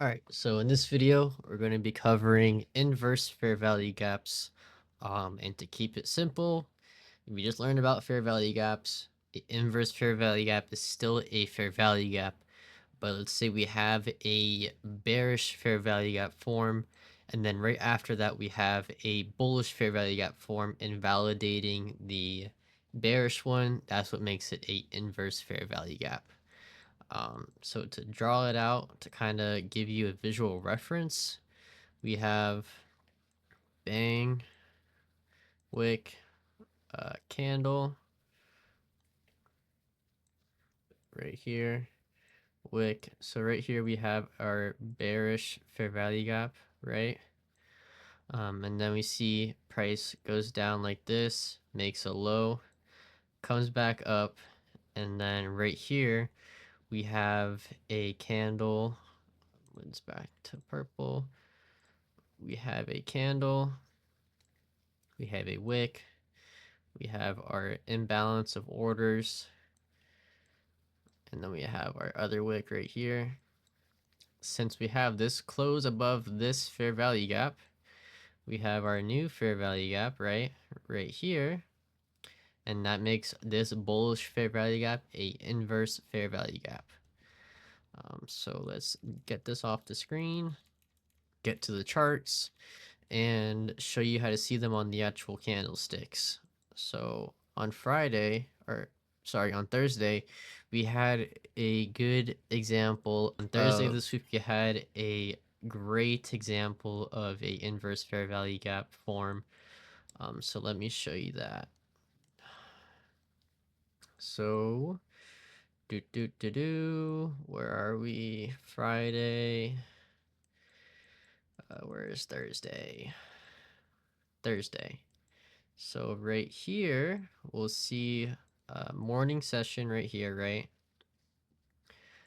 Alright, so in this video, we're going to be covering inverse fair value gaps. And to keep it simple, we just learned about fair value gaps. The inverse fair value gap is still a fair value gap, but let's say we have a bearish fair value gap form, and then right after that, we have a bullish fair value gap form invalidating the bearish one. That's what makes it a inverse fair value gap. So to draw it out, to kind of give you a visual reference, we have bang, wick, candle right here, wick. So right here we have our bearish fair value gap, right? And then we see price goes down like this, makes a low, comes back up, and then right here we have a candle. Wins back to purple. We have a candle. We have a wick. We have our imbalance of orders, and then we have our other wick right here. Since we have this close above this fair value gap, we have our new fair value gap right here, and that makes this bullish fair value gap a inverse fair value gap. So let's get this off the screen, get to the charts, and show you how to see them on the actual candlesticks. So on Friday, or sorry, on Thursday, we had a good example. On Thursday this week, we had a great example of a inverse fair value gap form. So let me show you that. So, where are we? Friday. Where is Thursday? Thursday. So right here, we'll see morning session right here, right?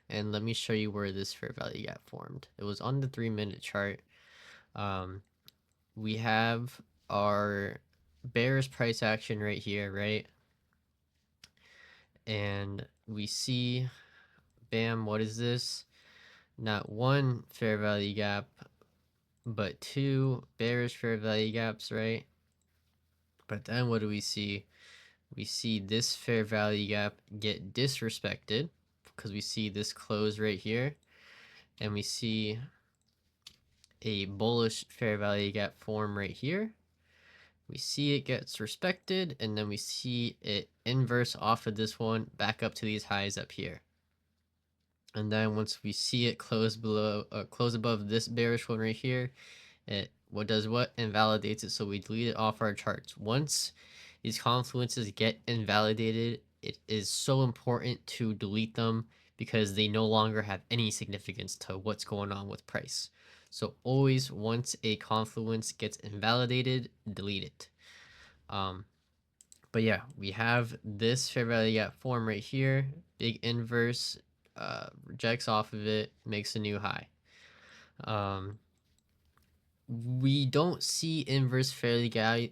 And let me show you where this fair value gap formed. It was on the 3-minute chart. Um, we have our bearish price action right here, right? And we see, bam, what is this? Not one fair value gap, but two bearish fair value gaps, right? But then what do we see? We see this fair value gap get disrespected because we see this close right here, and we see a bullish fair value gap form right here. We see it gets respected, and then we see it inverse off of this one back up to these highs up here. And then once we see it close above this bearish one right here, it invalidates it, so we delete it off our charts. Once these confluences get invalidated, it is so important to delete them because they no longer have any significance to what's going on with price. So always, once a confluence gets invalidated, delete it. But yeah, we have this fair value gap form right here. Big inverse, rejects off of it, makes a new high. We don't see inverse fair value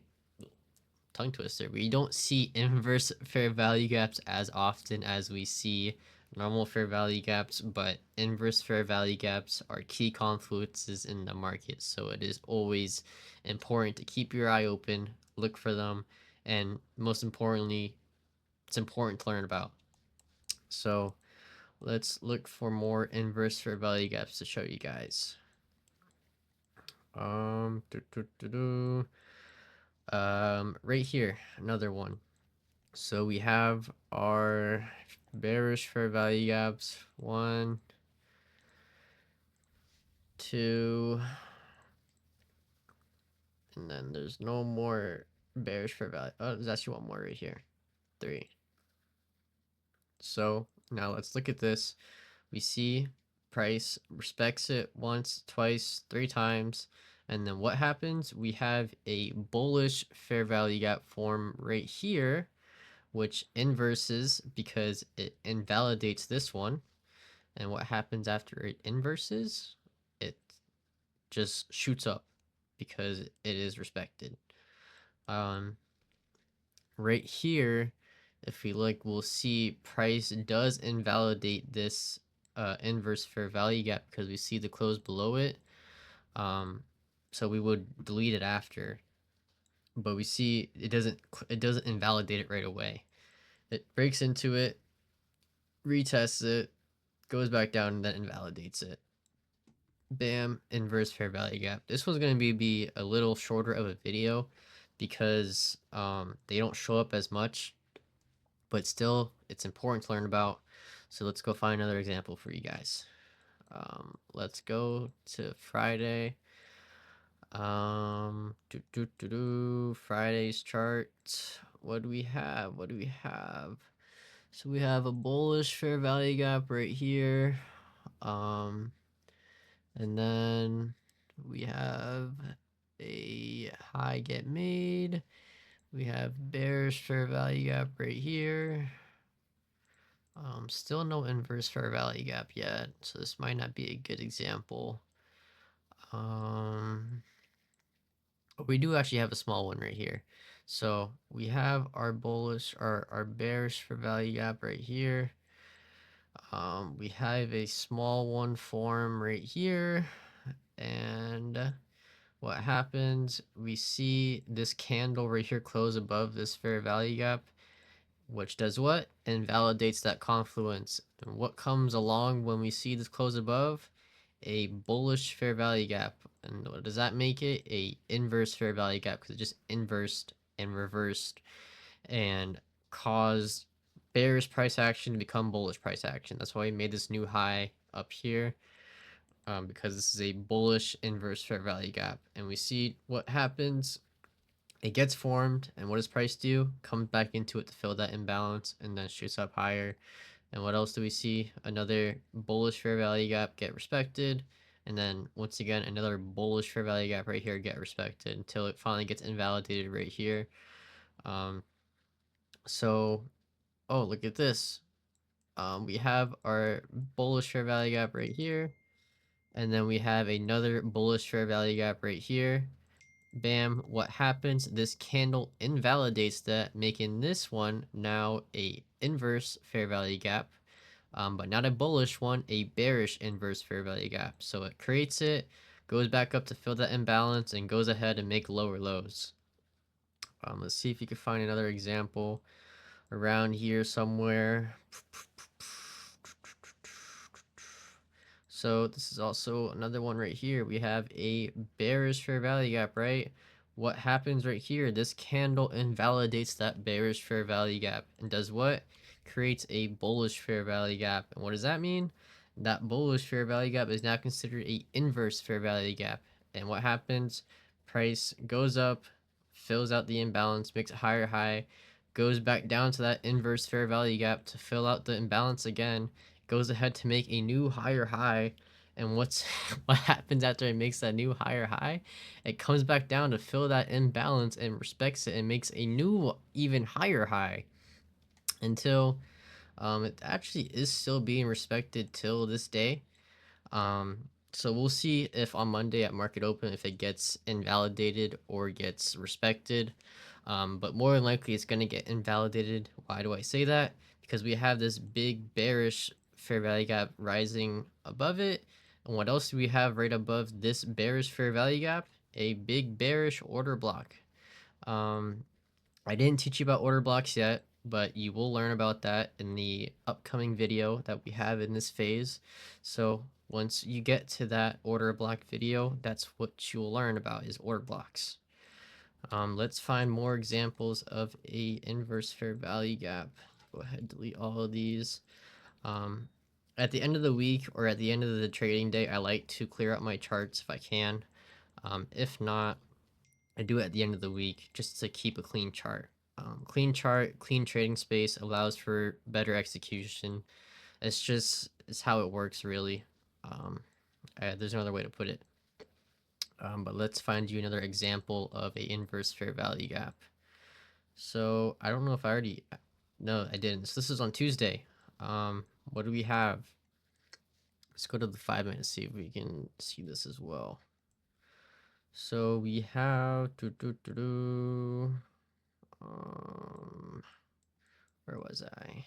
tongue twister. We don't see inverse fair value gaps as often as we see normal fair value gaps, but inverse fair value gaps are key confluences in the market. So it is always important to keep your eye open, look for them, and most importantly, it's important to learn about. So let's look for more inverse fair value gaps to show you guys. Doo -doo -doo -doo. Right here, another one. So we have our bearish fair value gaps. 1, 2, and then there's no more bearish fair value. Oh, there's actually one more right here. 3. So now let's look at this. We see price respects it once, twice, 3 times. And then what happens? We have a bullish fair value gap form right here, which inverses because it invalidates this one. And what happens after it inverses? It just shoots up because it is respected. Right here, if we look, we'll see price does invalidate this inverse fair value gap because we see the close below it. So we would delete it after, but we see it doesn't invalidate it right away. It breaks into it, retests it, goes back down, and then invalidates it. Bam, inverse fair value gap. This one's going to be a little shorter of a video because they don't show up as much, but still it's important to learn about. So let's go find another example for you guys. Let's go to Friday. Friday's chart. What do we have? What do we have? So we have a bullish fair value gap right here. And then we have a high get made. We have bearish fair value gap right here. Still no inverse fair value gap yet, so this might not be a good example. We do actually have a small one right here. So we have our bullish, our bearish fair value gap right here. We have a small one form right here, and what happens, we see this candle right here close above this fair value gap, which does what? Invalidates that confluence. And what comes along when we see this close above? A bullish fair value gap. And what does that make it? A inverse fair value gap, because it just inversed and reversed and caused bearish price action to become bullish price action. That's why we made this new high up here, because this is a bullish inverse fair value gap. And we see what happens. It gets formed, and what does price do? Comes back into it to fill that imbalance and then shoots up higher. And what else do we see? Another bullish fair value gap get respected, and then once again another bullish fair value gap right here get respected until it finally gets invalidated right here. um so oh, look at this. We have our bullish fair value gap right here, and then we have another bullish fair value gap right here. Bam, what happens? This candle invalidates that, making this one now a inverse fair value gap, but not a bullish one, a bearish inverse fair value gap. So it creates it, goes back up to fill that imbalance, and goes ahead and make lower lows. Let's see if you can find another example around here somewhere. So this is also another one right here. We have a bearish fair value gap, right? What happens right here? This candle invalidates that bearish fair value gap and does what? Creates a bullish fair value gap. And what does that mean? That bullish fair value gap is now considered a inverse fair value gap. And what happens? Price goes up, fills out the imbalance, makes a higher high, goes back down to that inverse fair value gap to fill out the imbalance again, goes ahead to make a new higher high. And what happens after it makes that new higher high? It comes back down to fill that imbalance and respects it and makes a new even higher high until it actually is still being respected till this day. um so we'll see if on Monday at market open if it gets invalidated or gets respected. But more than likely it's going to get invalidated. Why do I say that? Because we have this big bearish fair value gap rising above it. And what else do we have right above this bearish fair value gap? A big bearish order block. I didn't teach you about order blocks yet, but you will learn about that in the upcoming video that we have in this phase. So once you get to that order block video, that's what you'll learn about, is order blocks. Let's find more examples of a inverse fair value gap. Go ahead, delete all of these. At the end of the week or at the end of the trading day, I like to clear out my charts if I can. If not, I do it at the end of the week just to keep a clean chart. Clean chart, clean trading space allows for better execution. It's how it works, really. There's no other way to put it. But let's find you another example of a inverse fair value gap. So I don't know if I already, no, I didn't. So this is on Tuesday. What do we have? Let's go to the 5 minutes, see if we can see this as well. So we have where was I?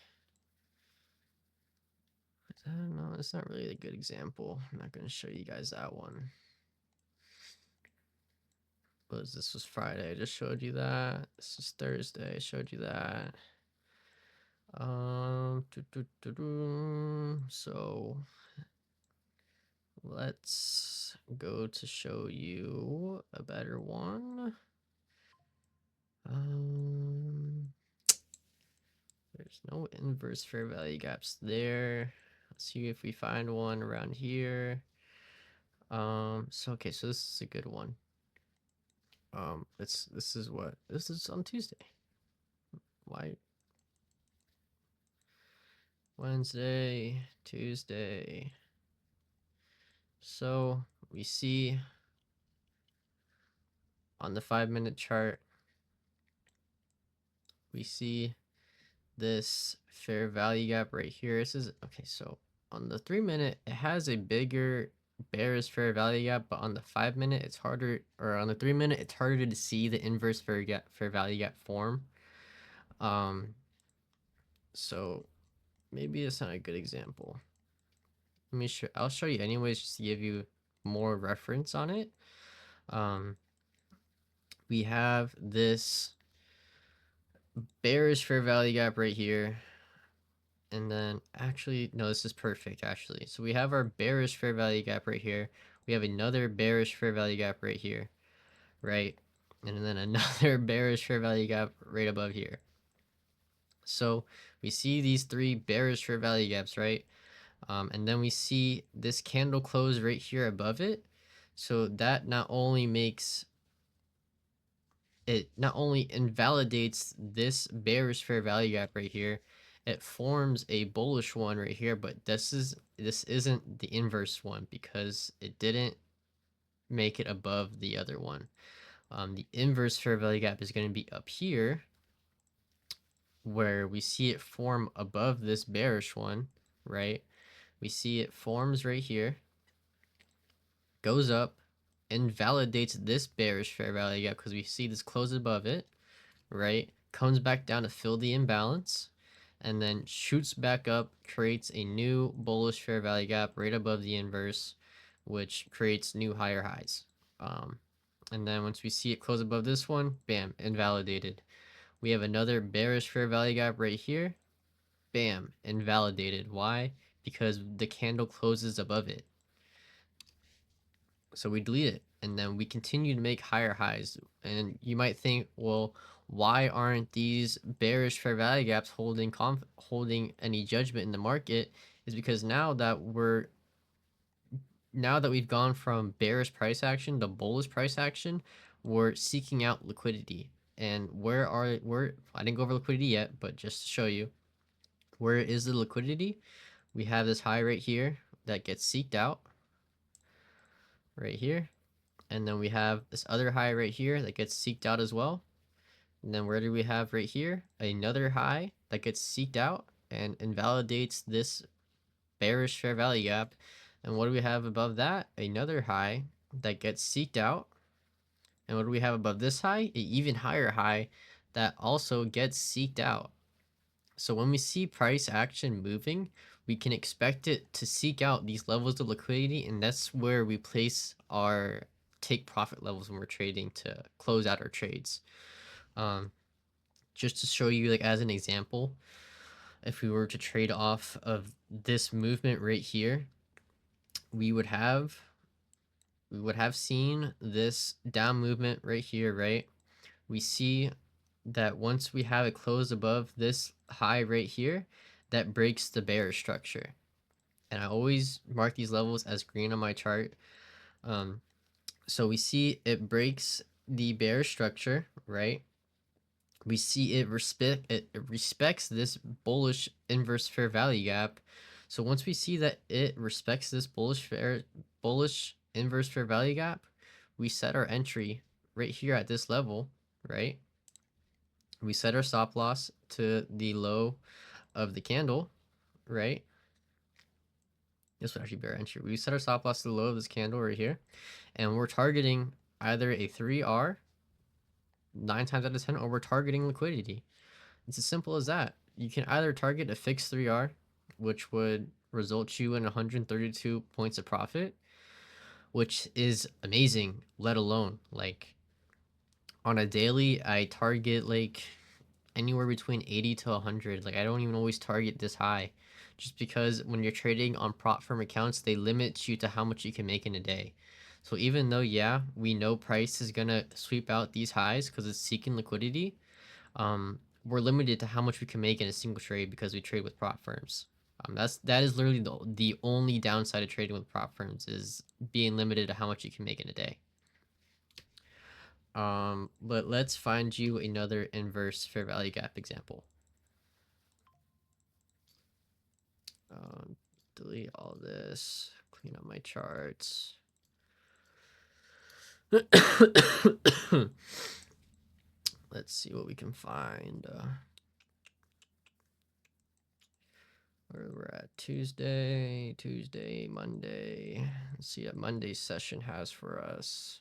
No, it's not really a good example. I'm not going to show you guys that one. This was Friday. I just showed you that. This is Thursday. I showed you that. So let's go to show you a better one. There's no inverse fair value gaps there. Let's see if we find one around here. Okay, so this is a good one. This is on Tuesday. Why? Wednesday, Tuesday. So we see on the 5-minute chart, we see this fair value gap right here. This is okay. So on the 3-minute, it has a bigger bearish fair value gap, but on the 5-minute, it's harder, or on the 3-minute, it's harder to see the inverse fair value gap form. So maybe it's not a good example. I'll show you anyways, just to give you more reference on it. We have this bearish fair value gap right here. And then actually, no, this is perfect actually. So we have our bearish fair value gap right here. We have another bearish fair value gap right here, right? And then another bearish fair value gap right above here. So we see these 3 bearish fair value gaps, right? And then we see this candle close right here above it. So that not only invalidates this bearish fair value gap right here, it forms a bullish one right here, but this isn't the inverse one because it didn't make it above the other one. The inverse fair value gap is going to be up here, where we see it form above this bearish one, right? We see it forms right here, goes up, invalidates this bearish fair value gap because we see this close above it, right? Comes back down to fill the imbalance, and then shoots back up, creates a new bullish fair value gap right above the inverse, which creates new higher highs. And then once we see it close above this one, bam, invalidated. We have another bearish fair value gap right here, bam, invalidated. Why? Because the candle closes above it. So we delete it, and then we continue to make higher highs. And you might think, well, why aren't these bearish fair value gaps holding any judgment in the market? Is because now that we've gone from bearish price action to bullish price action, we're seeking out liquidity. And I didn't go over liquidity yet, but just to show you, where is the liquidity? We have this high right here that gets seeked out right here. And then we have this other high right here that gets seeked out as well. And then where do we have right here? Another high that gets seeked out and invalidates this bearish fair value gap. And what do we have above that? Another high that gets seeked out. And what do we have above this high? An even higher high that also gets seeked out. So when we see price action moving, we can expect it to seek out these levels of liquidity, and that's where we place our take profit levels when we're trading to close out our trades. Just to show you, like as an example, if we were to trade off of this movement right here, we would have seen this down movement right here, right? We see that once we have it close above this high right here, that breaks the bearish structure. And I always mark these levels as green on my chart. So we see it breaks the bearish structure, right? We see it respects this bullish inverse fair value gap. So once we see that it respects this bullish inverse fair value gap, we set our entry right here at this level, right? We set our stop loss to the low of the candle, right? This would actually be our entry. We set our stop loss to the low of this candle right here, and we're targeting either a 3R 9 times out of 10, or we're targeting liquidity. It's as simple as that. You can either target a fixed 3R, which would results you in 132 points of profit, which is amazing, let alone like on a daily, I target like anywhere between 80 to 100. Like I don't even always target this high just because when you're trading on prop firm accounts, they limit you to how much you can make in a day. So even though, yeah, we know price is gonna sweep out these highs because it's seeking liquidity, we're limited to how much we can make in a single trade because we trade with prop firms. That is literally the only downside of trading with prop firms is being limited to how much you can make in a day. But let's find you another inverse fair value gap example. Um, delete all this, clean up my charts. Let's see what we can find. Where we're at Tuesday, Monday. Let's see what Monday's session has for us.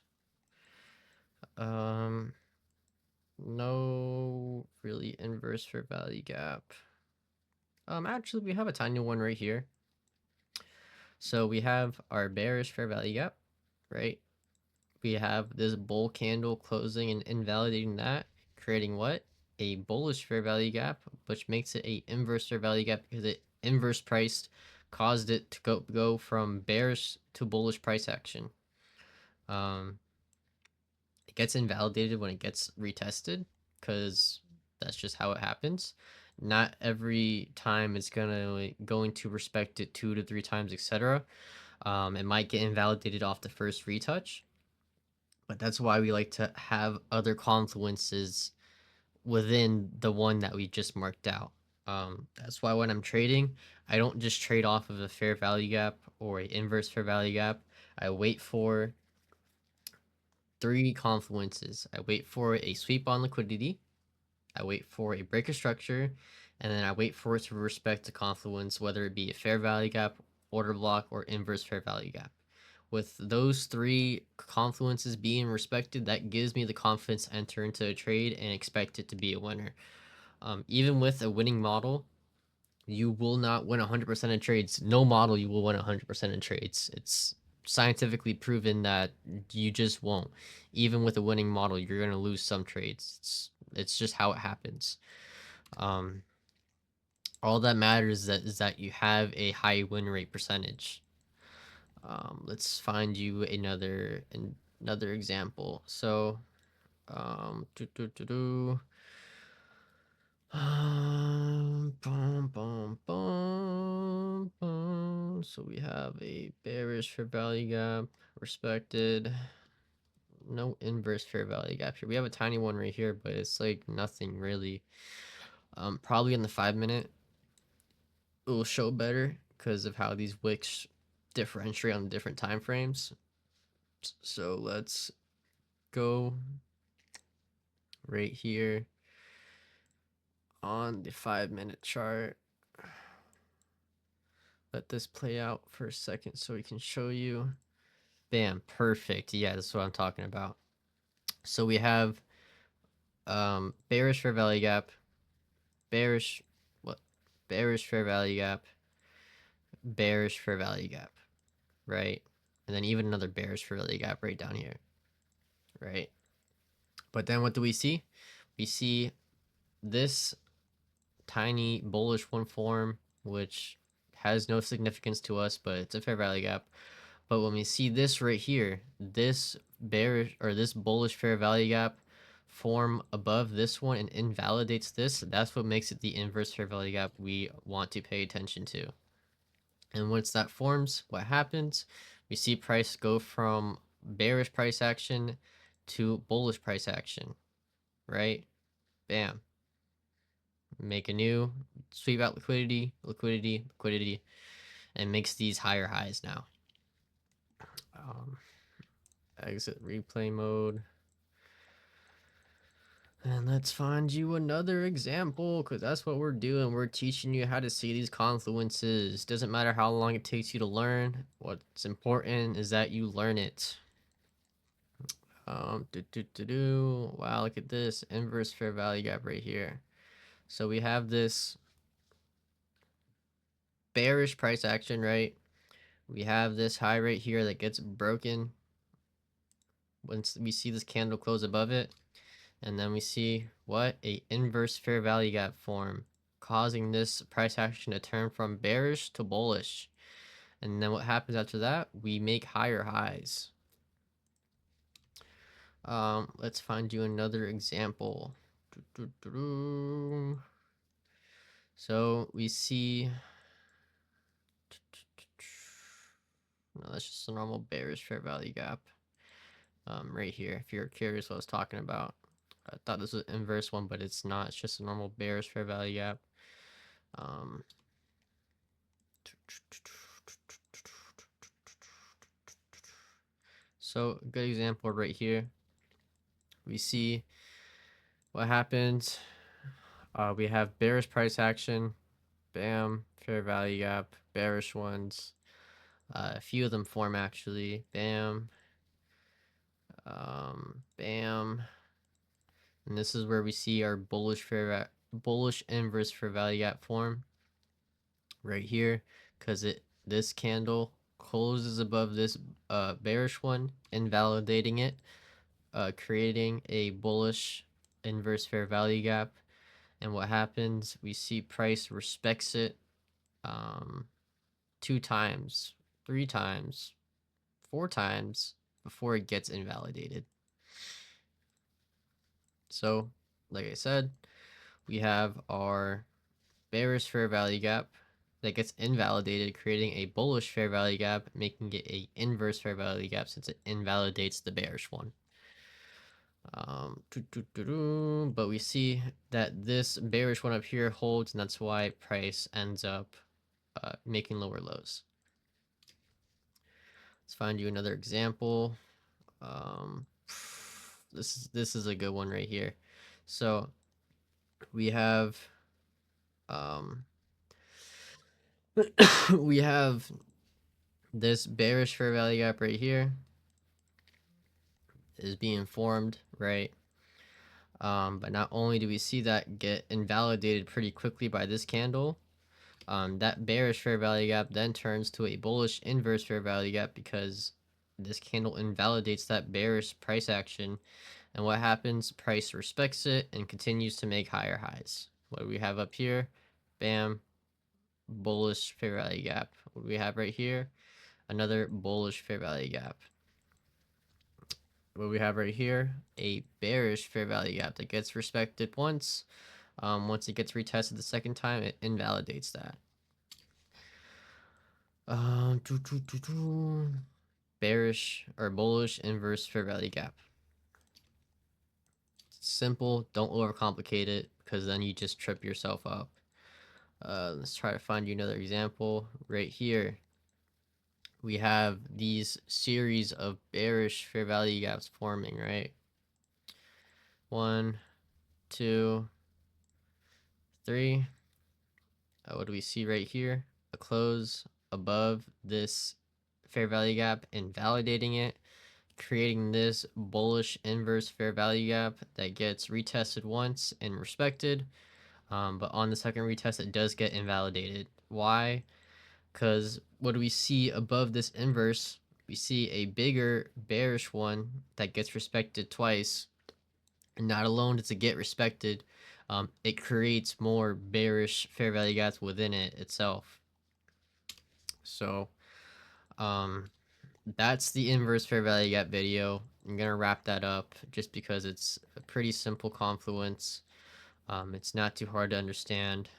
No really inverse fair value gap. Actually, we have a tiny one right here. So we have our bearish fair value gap, right? We have this bull candle closing and invalidating that, creating what? A bullish fair value gap, which makes it a inverse fair value gap because it inverse priced caused it to go from bearish to bullish price action. It gets invalidated when it gets retested because that's just how it happens. Not every time it's going to respect it 2 to 3 times, etc. It might get invalidated off the first retouch, but that's why we like to have other confluences within the one that we just marked out. That's why when I'm trading, I don't just trade off of a fair value gap or a inverse fair value gap. I wait for 3 confluences. I wait for a sweep on liquidity. I wait for a break of structure, and then I wait for it to respect the confluence, whether it be a fair value gap, order block, or inverse fair value gap. With those 3 confluences being respected, that gives me the confidence to enter into a trade and expect it to be a winner. Even with a winning model, you will not win 100% of trades. No model you will win 100% of trades. It's scientifically proven that you just won't. Even with a winning model, you're going to lose some trades. It's just how it happens. All that matters is that you have a high win rate percentage. Let's find you another example. So, do do do do. Bum, bum, bum, bum. So we have a bearish fair value gap, respected. No inverse fair value gap here. We have a tiny one right here, but it's like nothing really. Probably in the 5-minute, it will show better because of how these wicks differentiate on different time frames. So let's go right here on the 5-minute chart. Let this play out for a second so we can show you. Bam, perfect. Yeah, that's what I'm talking about. So we have bearish fair value gap, bearish what? Bearish fair value gap, bearish fair value gap, right? And then even another bearish fair value gap right down here, right? But then what do we see? We see this tiny bullish one form, which has no significance to us, but it's a fair value gap. But when we see this right here, this bearish or this bullish fair value gap form above this one and invalidates this, that's what makes it the inverse fair value gap we want to pay attention to. And once that forms, what happens? We see price go from bearish price action to bullish price action, right? Bam. Make a new, sweep out liquidity, liquidity, liquidity, and makes these higher highs now. Exit replay mode. And let's find you another example, because that's what we're doing. We're teaching you how to see these confluences. Doesn't matter how long it takes you to learn. What's important is that you learn it. Wow, look at this. Inverse fair value gap right here. So we have this bearish price action, right? We have this high right here that gets broken once we see this candle close above it. And then we see what? A inverse fair value gap form, causing this price action to turn from bearish to bullish. And then what happens after that? We make higher highs. Let's find you another example. So we see, no, that's just a normal bearish fair value gap. Right here, if you're curious what I was talking about. I thought this was an inverse one, but it's not. It's just a normal bearish fair value gap. Um, so a good example right here. We see what happens. We have bearish price action. Bam, fair value gap, bearish ones. A few of them form actually. Bam, bam. And this is where we see our bullish inverse fair value gap form right here, because this candle closes above this bearish one, invalidating it, creating a bullish inverse fair value gap. And what happens? We see price respects it 2 times, 3 times, 4 times before it gets invalidated. So, like I said, we have our bearish fair value gap that gets invalidated, creating a bullish fair value gap, making it a inverse fair value gap since it invalidates the bearish one. But we see that this bearish one up here holds, and that's why price ends up making lower lows. Let's find you another example. Um, this is a good one right here. So we have we have this bearish fair value gap right here is being formed, right? But not only do we see that get invalidated pretty quickly by this candle, that bearish fair value gap then turns to a bullish inverse fair value gap because this candle invalidates that bearish price action. And what happens? Price respects it and continues to make higher highs. What do we have up here? Bam, bullish fair value gap. What do we have right here? Another bullish fair value gap. What we have right here? A bearish fair value gap that gets respected once. Once it gets retested the second time, it invalidates that. Bearish or bullish inverse fair value gap. Simple. Don't overcomplicate it because then you just trip yourself up. Let's try to find you another example right here. We have these series of bearish fair value gaps forming, right? 1, 2, 3. What do we see right here? A close above this fair value gap, invalidating it, creating this bullish inverse fair value gap that gets retested once and respected. But on the second retest, it does get invalidated. Why? Because what do we see above this inverse? We see a bigger bearish one that gets respected twice. And not alone does it get respected, it creates more bearish fair value gaps within it itself. So that's the inverse fair value gap video. I'm gonna wrap that up just because it's a pretty simple confluence. It's not too hard to understand.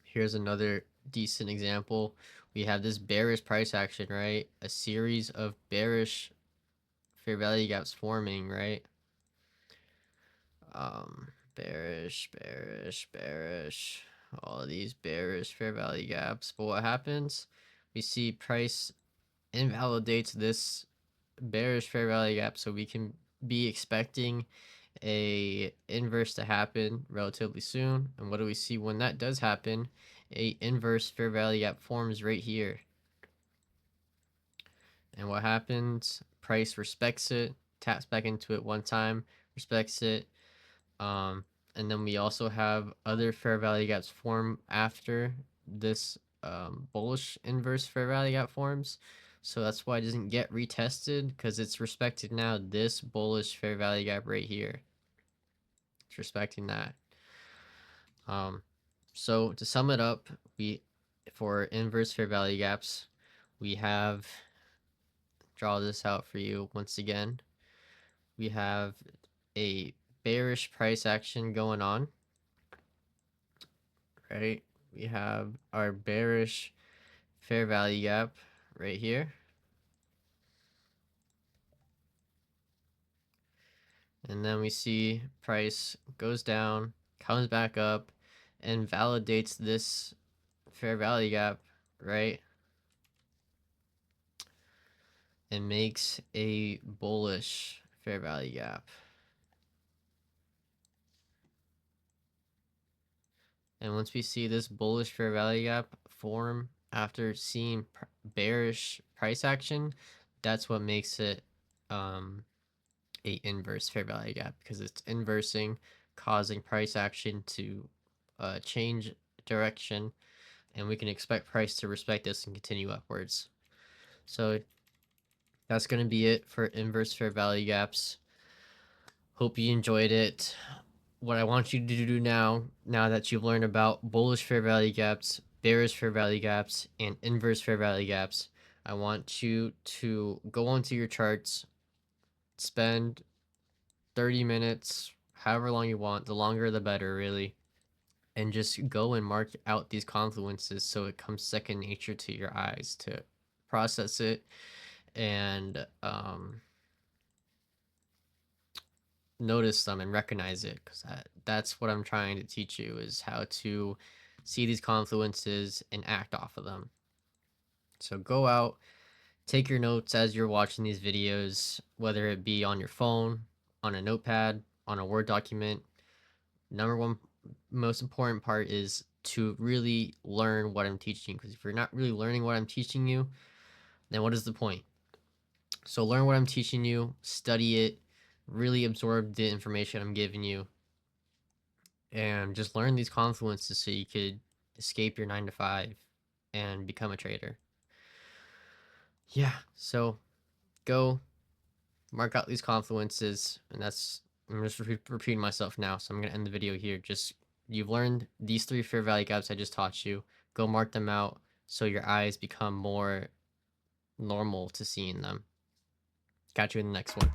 Here's another decent example. We have this bearish price action, right? A series of bearish fair value gaps forming, right? Bearish, bearish, bearish. All of these bearish fair value gaps. But what happens? We see price invalidates this bearish fair value gap, so we can be expecting a inverse to happen relatively soon. And what do we see when that does happen? A inverse fair value gap forms right here. And what happens? Price respects it, taps back into it one time, respects it, and then we also have other fair value gaps form after this bullish inverse fair value gap forms. So that's why it doesn't get retested, because it's respected now this bullish fair value gap right here. It's respecting that. So to sum it up, we for inverse fair value gaps, we have, draw this out for you once again. We have a bearish price action going on, right? We have our bearish fair value gap right here. And then we see price goes down, comes back up, and validates this fair value gap, right? And makes a bullish fair value gap. And once we see this bullish fair value gap form after seeing bearish price action, that's what makes it a inverse fair value gap, because it's inversing, causing price action to change direction, and we can expect price to respect this and continue upwards. So that's going to be it for inverse fair value gaps. Hope you enjoyed it. What I want you to do now that you've learned about bullish fair value gaps, bearish fair value gaps, and inverse fair value gaps, I want you to go onto your charts, spend 30 minutes, however long you want, the longer the better, really, and just go and mark out these confluences so it comes second nature to your eyes to process it and notice them and recognize it, because that's what I'm trying to teach you, is how to see these confluences and act off of them. So go out, take your notes as you're watching these videos, whether it be on your phone, on a notepad, on a Word document. Number one most important part is to really learn what I'm teaching, because if you're not really learning what I'm teaching you, then what is the point? So learn what I'm teaching you, study it, really absorb the information I'm giving you, and just learn these confluences so you could escape your 9 to 5 and become a trader. Yeah, so go mark out these confluences, and that's, I'm just repeating myself now, so I'm going to end the video here. Just, you've learned these 3 fair value gaps I just taught you. Go mark them out so your eyes become more normal to seeing them. Catch you in the next one.